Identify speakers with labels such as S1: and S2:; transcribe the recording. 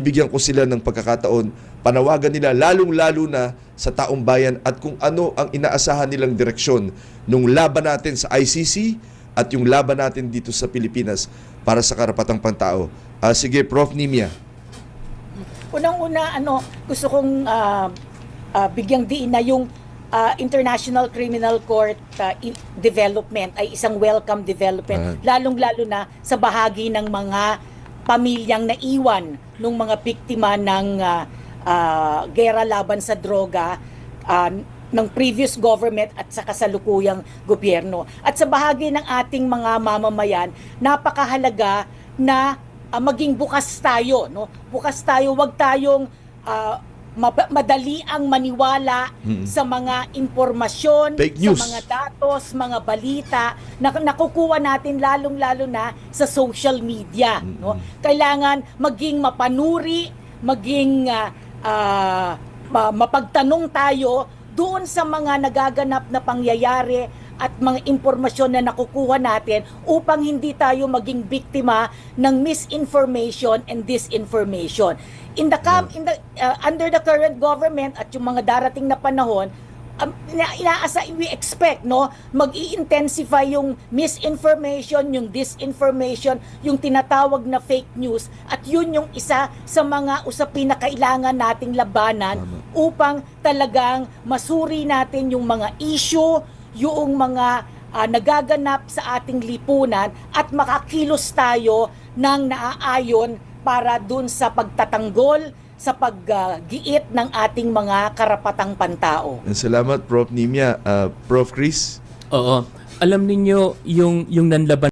S1: Bigyan ko sila ng pagkakataon, panawagan nila lalong-lalo na sa taong bayan at kung ano ang inaasahan nilang direksyon nung laban natin sa ICC at yung laban natin dito sa Pilipinas para sa karapatang pantao. Sige, Prof. Nymia.
S2: Unang-una, gusto kong bigyang diin na yung International Criminal Court development ay isang welcome development, lalong-lalo na sa bahagi ng mga pamilyang naiwan ng mga biktima ng gera laban sa droga ng previous government at sa kasalukuyang gobyerno. At sa bahagi ng ating mga mamamayan, napakahalaga na maging bukas tayo, no? Bukas tayo, wag tayong madali ang maniwala sa mga impormasyon, sa mga datos, mga balita na nakukuha natin lalong-lalo na sa social media, no? Kailangan maging mapanuri, maging mapagtanong tayo doon sa mga nagaganap na pangyayari at mga impormasyon na nakukuha natin upang hindi tayo maging biktima ng misinformation and disinformation. Under the current government at yung mga darating na panahon, we expect, no, mag-i-intensify yung misinformation, yung disinformation, yung tinatawag na fake news, at yun yung isa sa mga usapin na kailangan nating labanan upang talagang masuri natin yung mga issue, yung mga nagaganap sa ating lipunan at makakilos tayo ng naaayon para dun sa pagtatanggol, sa paggiit ng ating mga karapatang pantao.
S1: Salamat, Prof. Nymia. Prof. Chris?
S3: Oo. Alam ninyo, yung nanlaban